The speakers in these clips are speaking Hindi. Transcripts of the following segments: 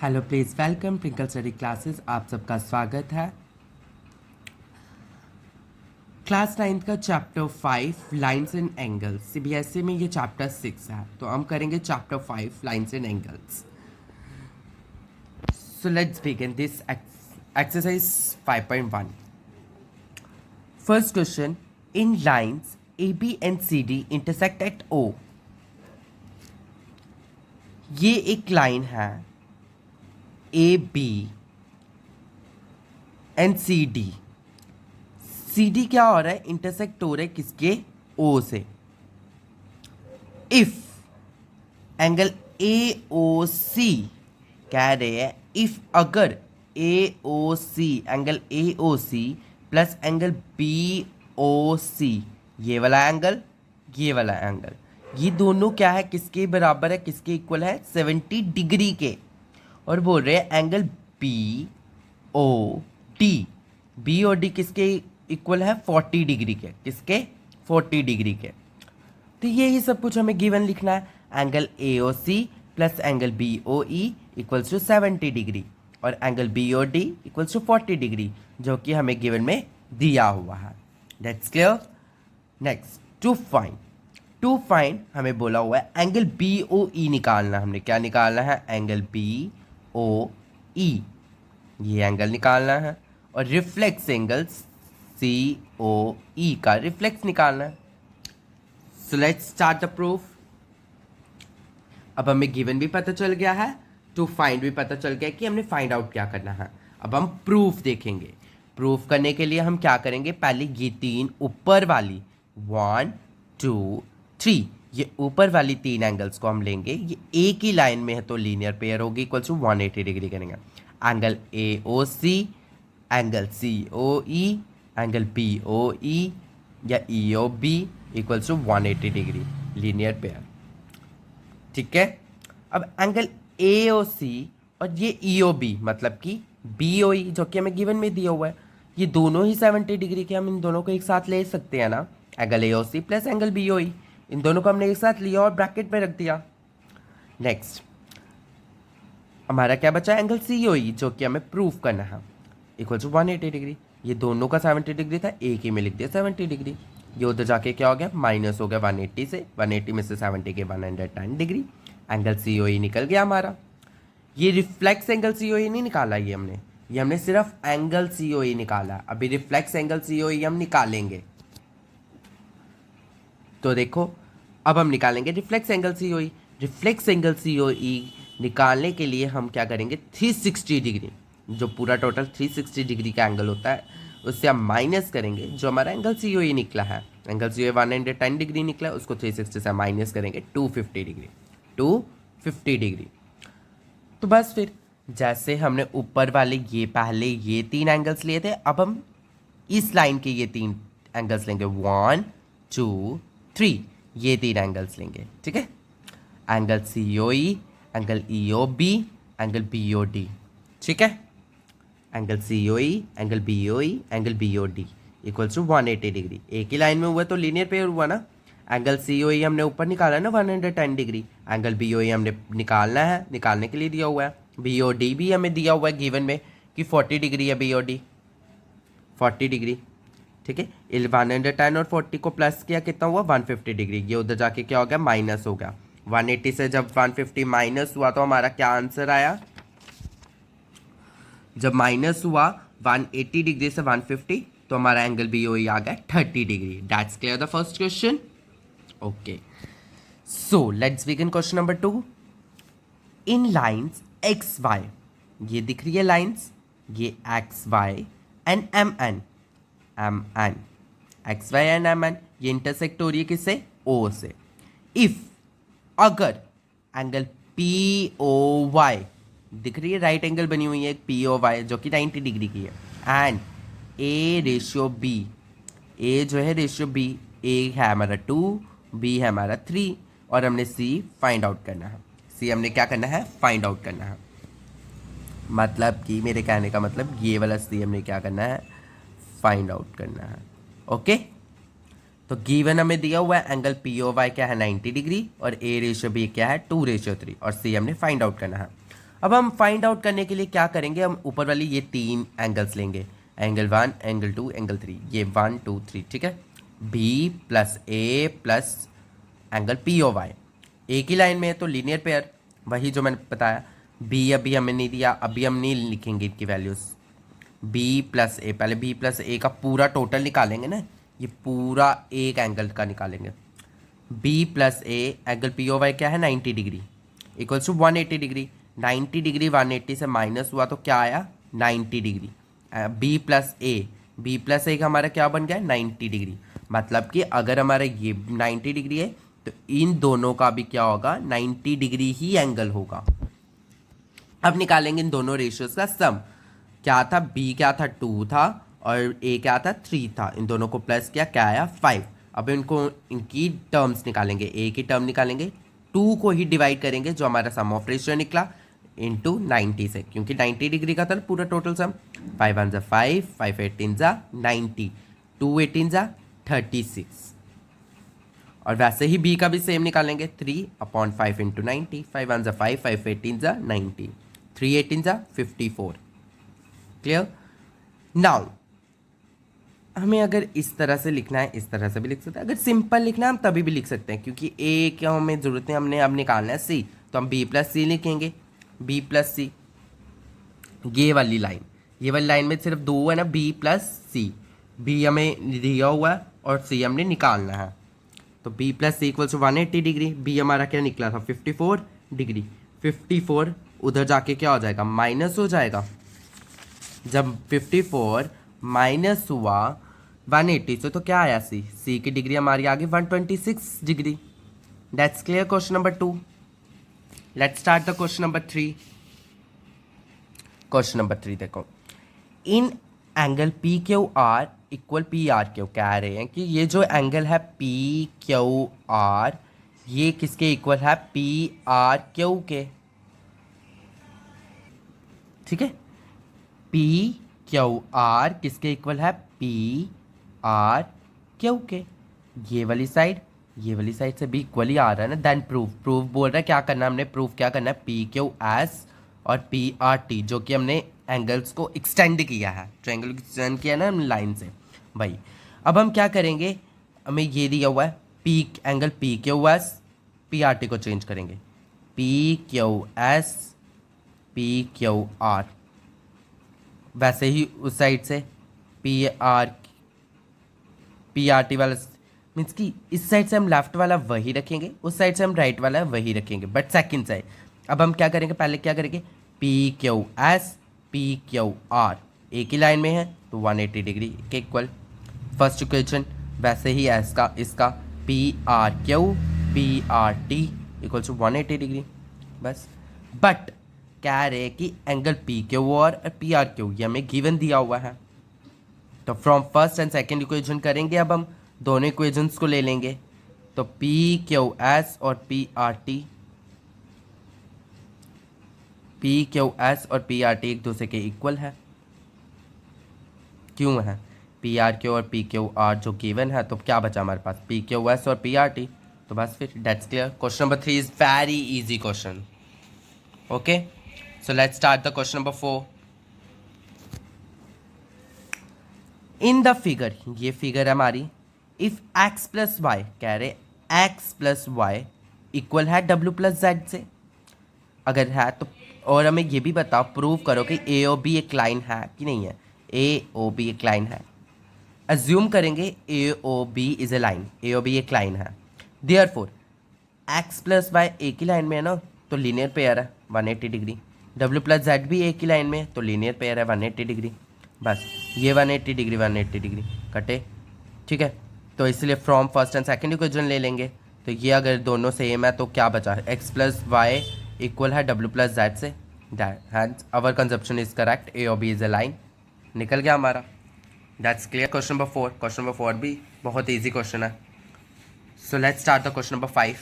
Hello please welcome Twinkle study classes. आप सबका स्वागत है। क्लास 9th का chapter 5 lines and angles, CBSE में ये चैप्टर 6 है, तो हम करेंगे chapter 5 lines and angles. So let's begin this exercise 5.1। First question, in lines A B and C D intersect at O. ये एक लाइन है A B and C D. C D क्या हो रहा है, इंटरसेक्ट हो रहा है किसके, ओ से। इफ एंगल ए ओ सी, कह रहे हैं इफ अगर A O C, angle A O C plus angle B O C, ये वाला एंगल, ये वाला एंगल, ये दोनों क्या है, किसके बराबर है, किसके इक्वल है, 70 डिग्री के। और बोल रहे हैं angle B O D, B और डी किसके इक्वल है, 40 डिग्री के, किसके, 40 डिग्री के। तो यही सब कुछ हमें गिवन लिखना है। Angle A O C plus angle B O E equals to 70 degree और angle B O D equals to 40 degree, जो कि हमें गिवन में दिया हुआ है। That's clear. Next, to find हमें बोला हुआ है एंगल बी ओ ई निकालना। हमने क्या निकालना है, एंगल बी ओ ई, ये एंगल निकालना है। और रिफ्लेक्स एंगल सी ओ ई का रिफ्लेक्स निकालना है। So let's start the proof. अब हमें गिवन भी पता चल गया है, टू फाइंड भी पता चल गया कि हमने फाइंड आउट क्या करना है। अब हम प्रूफ देखेंगे। प्रूफ करने के लिए हम क्या करेंगे, पहले ये तीन ऊपर वाली 1 2 3, ये ऊपर वाली तीन एंगल्स को हम लेंगे। ये एक ही लाइन में है तो लीनियर पेयर होगी, इक्वल टू 180 डिग्री करेंगे। Angle A O C, angle C O E, angle B O E या E O B equals to 180 degree, linear pair. ठीक है। अब एंगल ए ओ सी और ये ई ओ बी, मतलब कि बी ओ ई, जो कि हमें गिवन में दिया हुआ है, ये दोनों ही 70 डिग्री के। हम इन दोनों को एक साथ ले सकते हैं ना, angle A O C plus angle B O E, इन दोनों को हमने एक साथ लिया और ब्रैकेट में रख दिया। नेक्स्ट हमारा क्या बचा, एंगल सी ओ ई, जो कि हमें प्रूफ करना है, इक्वल टू 180 डिग्री। ये दोनों का 70 डिग्री था, एक ही में लिख दिया 70 डिग्री। ये उधर जाके क्या हो गया, माइनस हो गया 180 से, 180 में से 70 के 110 डिग्री। एंगल सी ओ ई निकल गया हमारा। ये रिफ्लेक्स एंगल सी ओ ई नहीं निकाला, ये हमने सिर्फ एंगल सी ओ ई निकाला। अभी रिफ्लेक्स एंगल सी ओ ई हम निकालेंगे। तो देखो, अब हम निकालेंगे रिफ्लेक्स एंगल सी ओ ई। रिफ्लेक्स एंगल सी ओ ई निकालने के लिए हम क्या करेंगे, 360 डिग्री, जो पूरा टोटल 360 डिग्री का एंगल होता है, उससे हम माइनस करेंगे जो हमारा एंगल सी ओ ई निकला है। एंगल सी ओ ई 110 डिग्री निकला है, उसको 360 से माइनस करेंगे 250 डिग्री, 250 डिग्री। तो बस फिर जैसे हमने ऊपर वाले ये पहले ये तीन एंगल्स लिए थे, अब हम इस लाइन के ये तीन एंगल्स लेंगे, 1 2 3, ये तीन एंगल्स लेंगे। ठीक है। Angle C O E, angle E O B, angle B O D. ठीक है। Angle C O E, angle B O E, angle B O D equals to 180 degree. एक ही लाइन में हुआ तो लीनियर पेयर हुआ ना। एंगल सी ओ ई हमने ऊपर निकाला ना 110 डिग्री, एंगल बी ओ ई हमने निकालना है, निकालने के लिए दिया हुआ है। बी ओ डी भी हमें दिया हुआ है गिवन में कि 40 डिग्री है बी ओ डी, 40 डिग्री। ठीक है। 110 और 40 को प्लस किया, कितना हुआ, 150 डिग्री। ये उधर जाके क्या हो गया, माइनस हो गया। 180 से जब 150 माइनस हुआ तो हमारा क्या आंसर आया, जब माइनस हुआ 180 डिग्री से 150, तो हमारा एंगल बी ओ ई आ गया 30 degree. That's clear the first question. Okay, so let's begin question number 2। In lines X Y, ये दिख रही है लाइंस, ये X Y and M N, M N, X Y and M N, ये इंटरसेक्ट हो रही है किससे, ओ से। इफ अगर एंगल पी ओ वाई दिख रही है, राइट एंगल बनी हुई है एक पी ओ वाई जो कि 90 डिग्री की है, एंड ए रेशियो बी, ए जो है रेशियो बी, ए है हमारा 2, बी है हमारा 3, और हमने सी फाइंड आउट करना है। सी हमने क्या करना है, फाइंड आउट करना है। मतलब कि मेरे कहने का मतलब ये वाला सी हमने क्या करना है, फाइंड आउट करना है। ओके। तो गिवन हमें दिया हुआ है एंगल पी ओ वाई क्या है 90 डिग्री, और ए रेशियो बी क्या है 2/3, और सी हमने फाइंड आउट करना है। अब हम फाइंड आउट करने के लिए क्या करेंगे, हम ऊपर वाली ये 3 एंगल्स लेंगे, एंगल 1, एंगल 2, एंगल 3, ये 1 2 3, ठीक है। B plus A plus angle P O Y, एक ही लाइन में है तो लीनियर पेयर, वही जो मैंने बताया। बी अभी हमें नहीं दिया, अभी हम नहीं लिखेंगे इनकी वैल्यूज़। बी प्लस ए, पहले बी प्लस ए का पूरा टोटल निकालेंगे ना, ये पूरा एक एंगल का निकालेंगे। B plus A angle P O Y क्या है 90 degree equals to 180 degree. 90 degree 180 से माइनस हुआ तो क्या आया 90 डिग्री। बी प्लस ए का हमारा क्या बन गया 90 डिग्री। मतलब कि अगर हमारा ये 90 डिग्री है तो इन दोनों का भी क्या होगा 90 डिग्री ही एंगल होगा। अब निकालेंगे इन दोनों रेशियोज का सम। क्या था, बी क्या था 2 था और ए क्या था 3 था, इन दोनों को प्लस किया, क्या आया 5। अब इनको इनकी टर्म्स निकालेंगे, ए की टर्म निकालेंगे, 2 को ही डिवाइड करेंगे जो हमारा सम ऑफ रेशियो निकला इंटू 90 से, क्योंकि 90 डिग्री का था पूरा टोटल सम। 5 1 जा 5, 5 18 जा 90, 2 18 जा 36। और वैसे ही बी का भी सेम निकालेंगे, 3/5 इंटू 90, 5 1 जा 5, 5 18 जा 90, 3 18 जा 54। क्लियर। नाउ हमें अगर इस तरह से लिखना है, इस तरह से भी लिख सकते हैं, अगर सिंपल लिखना है हम तभी भी लिख सकते हैं, क्योंकि ए क्या हमें ज़रूरत है, हमने अब निकालना है सी, तो हम बी प्लस सी लिखेंगे, बी प्लस सी। ये वाली लाइन में सिर्फ 2 है ना, बी प्लस सी, बी हमें दिया हुआ है और सी हमने निकालना है। तो B plus C equals to 180 degree, B हमारा क्या निकला था 54 डिग्री। 54 उधर जाके क्या हो जाएगा माइनस हो जाएगा। जब 54 माइनस हुआ 180 से तो क्या आया सी की डिग्री हमारी आ गई 126 degree. That's clear question number 2। Let's start the question number 3। Question number 3 देखो, in angle P Q R equal P R Q, कह रहे हैं कि ये जो एंगल है पी क्यू आर ये किसके इक्वल है पी आर क्यू के, ठीक है। पी क्यू आर किसके इक्वल है पी आर क्यू के, ये वाली साइड से भी इक्वली आ रहा है ना। देन प्रूफ बोल रहा है क्या करना है, हमने प्रूफ क्या करना है पी क्यू एस और पी आर टी, जो कि हमने एंगल्स को एक्सटेंड किया है, ट्रायंगल को एक्सटेंड किया ना हमने लाइन से भाई। अब हम क्या करेंगे, हमें ये दिया हुआ है angle P Q S, P R T को चेंज करेंगे P Q S P Q are, वैसे ही उस साइड से पी आर टी वाला मीन्स कि इस साइड से हम लेफ्ट वाला वही रखेंगे, उस साइड से हम राइट वाला वही रखेंगे, बट सेकंड साइड। अब हम क्या करेंगे, पहले क्या करेंगे P Q S P Q are एक ही लाइन में है तो 180 डिग्री के इक्वल। फर्स्ट इक्वेशन वैसे ही एस का इसका P R T equal to 180 degree बस। बट कह रहे हैं कि एंगल पी क्यू और पी आर क्यू ये हमें गिवन दिया हुआ है, तो from first and second equation करेंगे। अब हम दोनों इक्वेशंस को ले लेंगे, तो पी क्यू एस और पी आर टी एक दूसरे के इक्वल है, क्यों है पी आर क्यू और पी क्यू आर जो गिवन है, तो क्या बचा हमारे पास पी क्यू एस और पी आर टी, तो बस फिर that's clear. Question number 3 is very easy question. Okay, so let's start the question number 4। In the figure, ये फिगर है हमारी, इफ एक्स प्लस वाई, कह रहे एक्स प्लस वाई इक्वल है डब्ल्यू प्लस जेड से, अगर है तो। और हमें ये भी बताओ, प्रूव करो कि ए ओ बी एक लाइन है कि नहीं है। ए ओ बी एक लाइन है, अज्यूम करेंगे A O B is a line, A O B एक लाइन है, देयरफॉर एक्स प्लस वाई एक ही लाइन में है ना, तो लीनियर पेयर है 180 डिग्री। डब्ल्यू प्लस जेड भी एक ही लाइन में है तो लीनियर पेयर है 180 डिग्री। बस ये 180 डिग्री कटे, ठीक है। तो इसलिए from first and second equation ले लेंगे, तो ये अगर दोनों सेम है तो क्या बचा है एक्स प्लस वाई इक्वल है डब्ल्यू प्लस जेड से। That our conception is correct, A और बी इज ए लाइन, निकल गया हमारा। That's clear question number 4। Question number 4 भी बहुत ईजी क्वेश्चन है। So let's start the question number 5।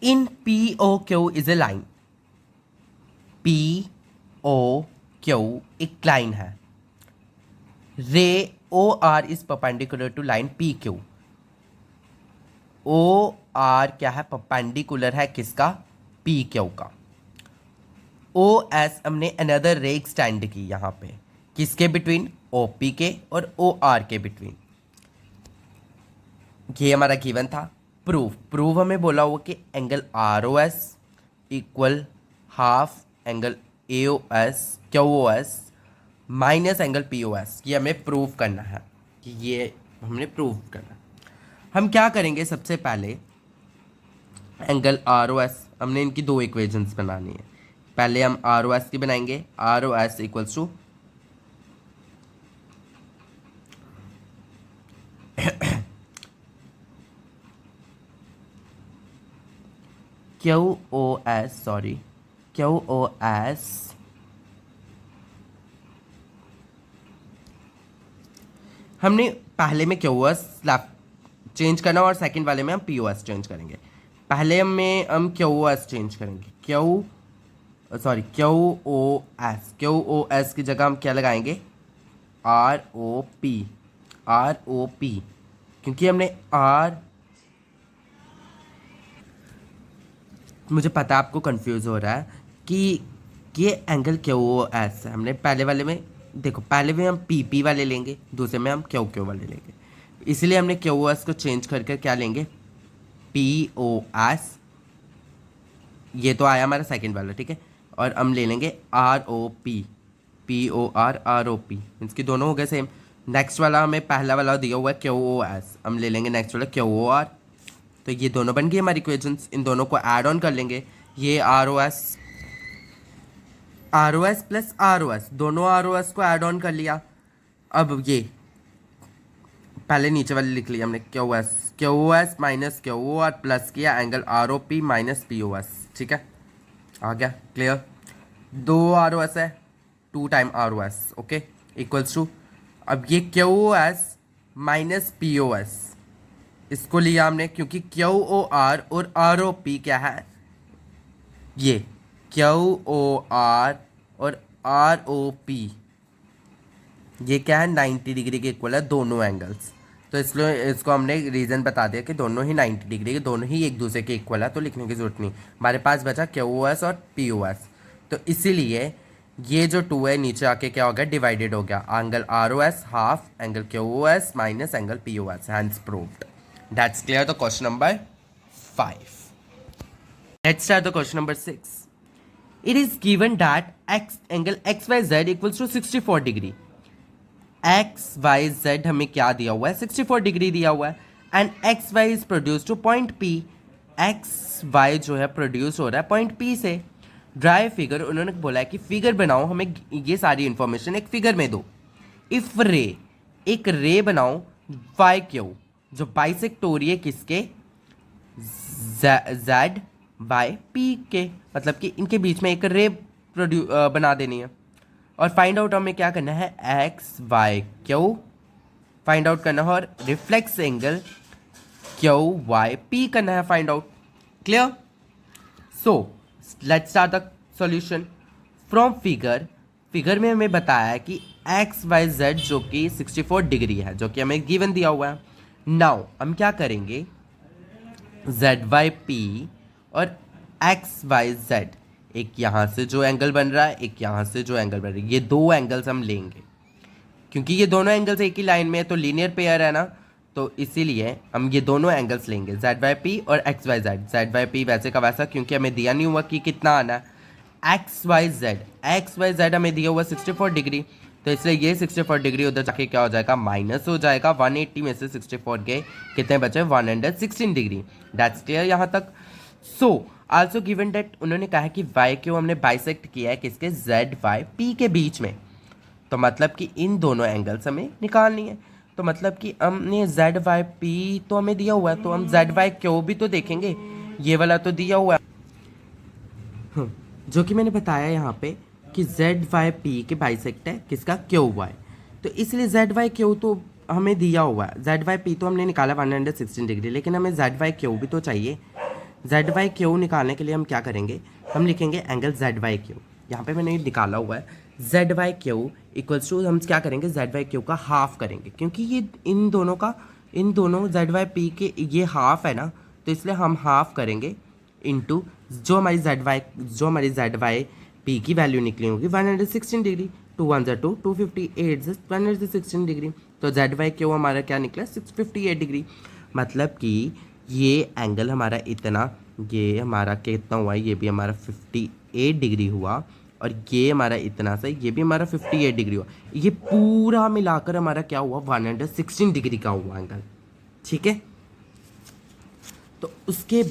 In P O Q is a line, P O Q एक लाइन है, ray O R is perpendicular to line P Q. O are क्या है, परपेंडिकुलर है किसका, पी क्यू का। ओ एस हमने अनदर रे एक्सटेंड की यहाँ पे, किसके बिटवीन, ओ पी के और ओ आर के बिटवीन। ये हमारा गिवन था। प्रूफ हमें बोला हुआ कि angle R O S equal half angle A O S Q O S minus angle P O S. ये हमें प्रूफ करना है, कि ये हमने प्रूफ करना है। हम क्या करेंगे, सबसे पहले एंगल आर ओ एस, हमने इनकी दो इक्वेशंस बनानी है। पहले हम आर ओ एस की बनाएंगे, R O S equals to Q O S, sorry Q O S हमने पहले में क्यू ओ एस चेंज करना और सेकंड वाले में हम पी ओ एस चेंज करेंगे। पहले में हम क्यू ओ एस चेंज करेंगे, क्यू ओ एस की जगह हम क्या लगाएंगे, आर ओ पी, क्योंकि हमने आर, मुझे पता है आपको कंफ्यूज हो रहा है कि ये एंगल क्यू ओ एस है। हमने पहले वाले में देखो, पहले में हम पी पी वाले लेंगे, दूसरे में हम क्यू क्यू वाले लेंगे, इसलिए हमने क्यू ओ एस को चेंज करके क्या लेंगे, पी ओ एस। ये तो आया हमारा सेकंड वाला, ठीक है। और हम ले लेंगे R O P O R O P, इसके दोनों हो गए सेम। नेक्स्ट वाला हमें पहला वाला दिया हुआ है क्यू ओ एस, हम ले लेंगे नेक्स्ट वाला क्यू ओ आर। तो ये दोनों बन गई हमारी इक्वेशंस, इन दोनों को ऐड ऑन कर लेंगे। ये R O S plus R O S, दोनों आर ओ एस को ऐड ऑन कर लिया। अब ये पहले नीचे वाले लिख लिया हमने, Q O S minus Q O R plus किया angle R O P minus P O S, ठीक है, आ गया क्लियर। दो आर ओ एस है, 2 time R O S, okay, equals to, अब ये Q O S minus P O S, इसको लिया हमने क्योंकि क्यू ओ आर और आर ओ पी क्या है, ये क्यू ओ आर और आर ओ पी ये क्या है, 90 डिग्री के इक्वल है दोनों एंगल्स। तो इसलिए इसको हमने रीज़न बता दिया कि दोनों ही 90 डिग्री के, दोनों ही एक दूसरे के इक्वल है, तो लिखने की जरूरत नहीं। हमारे पास बचा क्यू ओ एस और पी ओ एस, तो इसीलिए ये जो 2 है नीचे आके क्या हो गया, डिवाइडेड हो गया। Angle R O S half angle Q O S minus angle P O S, hence proved. That's clear. तो question number 5। Let's start the question number 6. It is given that angle XYZ equals to 64 degree. XYZ हमें क्या दिया हुआ है, 64 डिग्री दिया हुआ है। And XY is produce two point P। XY जो है प्रोड्यूस हो रहा है पॉइंट P से। ड्राई फिगर, उन्होंने बोला है कि फिगर बनाओ, हमें ये सारी इंफॉर्मेशन एक फिगर में दो। इफ रे, एक रे बनाओ वाई क्यू, जो बाइसेक्ट हो रही है किसके, Z बाय पी के, मतलब कि इनके बीच में एक रे बना देनी है। और फाइंड आउट हमें क्या करना है, X Y Q find out करना है, और reflex angle Q Y P करना है find out. Clear. So let's start the solution from figure में हमें बताया है कि एक्स वाई जेड जो कि 64 डिग्री है, जो कि हमें गिवन दिया हुआ है। नाउ हम क्या करेंगे, जेड वाई पी और एक्स वाई जेड, एक यहाँ से जो एंगल बन रहा है, एक यहाँ से जो एंगल बन रहा है, ये दो एंगल्स हम लेंगे। क्योंकि ये दोनों एंगल्स एक ही लाइन में है तो लीनियर पेयर है ना, तो इसीलिए हम ये दोनों एंगल्स लेंगे, जेड वाई पी और X Y Z. Z Y P वैसे का वैसा, क्योंकि हमें दिया नहीं हुआ कि कितना आना है। एक्स वाई जेड हमें दिया हुआ 64 डिग्री, तो इसलिए ये 64 डिग्री उधर जाके क्या हो जाएगा, माइनस हो जाएगा। 180 में से 64 गए, कितने बचे, 116 डिग्री। दैट्स क्लियर यहाँ तक। सो आल्सो गिवन डेट, उन्होंने कहा है कि वाई क्यू हमने बाइसेक्ट किया है किसके, जेड वाई पी के बीच में, तो मतलब कि इन दोनों एंगल्स हमें निकालनी है। तो मतलब कि हमने जेड वाई पी तो हमें दिया हुआ है, तो हम जेड वाई क्यू भी तो देखेंगे, ये वाला तो दिया हुआ है, जो कि मैंने बताया यहाँ पे कि जेड वाई पी के बाइसेक्ट है किसका, क्यू वाई, तो इसलिए जेड वाई क्यू तो हमें दिया हुआ है। जेड वाई पी तो हमने निकाला 116 डिग्री, लेकिन हमें जेड वाई क्यू भी तो चाहिए। जेड वाई क्यू निकालने के लिए हम क्या करेंगे, हम लिखेंगे एंगल जेड वाई क्यू, यहाँ पे मैंने निकाला हुआ है। Z Y Q equals to, हम क्या करेंगे, जेड वाई क्यू का हाफ करेंगे, क्योंकि ये इन दोनों का इन दोनों जेड वाई पी के ये हाफ है ना, तो इसलिए हम हाफ करेंगे इनटू जो हमारी जेड वाई पी की वैल्यू निकली होगी 116 डिग्री। 2 1 2 258 116 डिग्री। तो जेड वाई क्यू हमारा क्या निकला 658 डिग्री। मतलब कि ये एंगल हमारा इतना, ये हमारा कितना हुआ, ये भी हमारा 58 डिग्री हुआ और ये हमारा इतना सा, ये भी हमारा 58 डिग्री हुआ। ये पूरा मिलाकर हमारा क्या हुआ 116 डिग्री का हुआ एंगल। ठीक है, तो उसके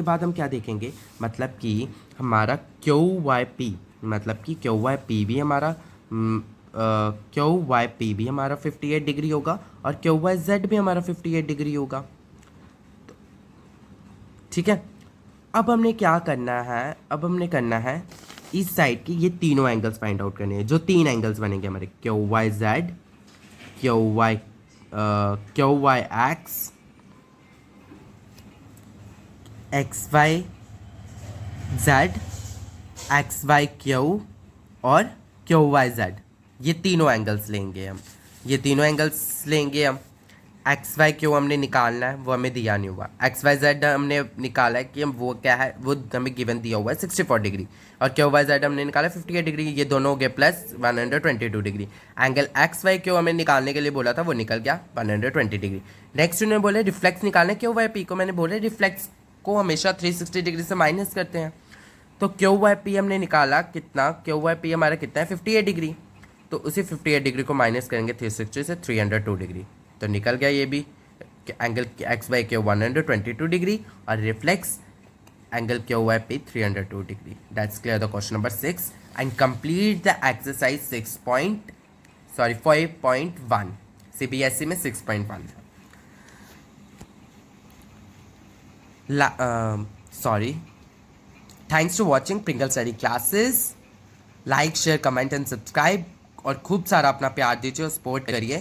बाद हम क्या देखेंगे, मतलब कि हमारा क्यू वाई पी, मतलब कि क्यू वाई पी भी हमारा 58 डिग्री होगा और क्यू वाई जेड भी हमारा 58 डिग्री होगा। ठीक है, अब हमने क्या करना है, अब हमने करना है इस साइड के ये तीनों एंगल्स फाइंड आउट करने हैं। जो तीन एंगल्स बनेंगे हमारे Q Y Z, Q Y X, X Y Z, X Y Q और क्यू वाई जेड, ये तीनों एंगल्स लेंगे हम। ये तीनों एंगल्स लेंगे हम। एक्स वाई क्यू हमने निकालना है, वो हमें दिया नहीं हुआ। एक्स वाई जेड हमने निकाला है कि हम वो क्या है, वो हमें गिवन दिया हुआ है 64 डिग्री। और क्यू वाई जेड हमने निकाला 58 डिग्री, ये दोनों हो गए plus 122 degree. Angle X Y Q हमें निकालने के लिए बोला था, वो निकल गया 120 डिग्री। नेक्स्ट उन्होंने बोले रिफ्लेक्स निकालना है क्यू वाई पी को। मैंने बोले रिफ्लेक्स को हमेशा 360 डिग्री से माइनस करते हैं। तो क्यू वाई पी हमने निकाला कितना, क्यू वाई पी हमारा कितना है 58 डिग्री। तो उसी 58 डिग्री को माइनस करेंगे 360 से 302 डिग्री, तो निकल गया ये भी angle X Y Q 122 degree और reflex angle Q Y P 302 degree. That's clear the question number 6 and complete the exercise 5.1 CBSE में 6.1। Sorry, thanks to watching Pringle study classes. Like share comment and subscribe और खूब सारा अपना प्यार दीजिए और सपोर्ट करिए।